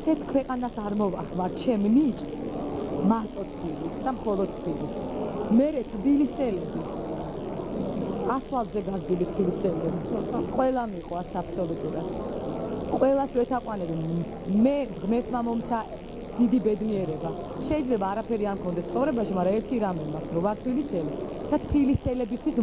ისეთ ქვეყანას არ მოვახმარ ჩემ ნიჭს მარტო თბილის და მხოლოდ თბილის. მერე თბილისელები ასფალტზე გაზბილი თბილისელები ყველა მიყვარს აბსოლუტურად. ყველას ვეთაყვანები. მე ღმერთმა მომცა დიდი ბედნიერება. შეიძლება არაფერი არ მქონდეს ცხოვრებაში, მაგრამ ერთი რამე მაქვს, რომ ვარ თბილისელი და თბილისელებისთვის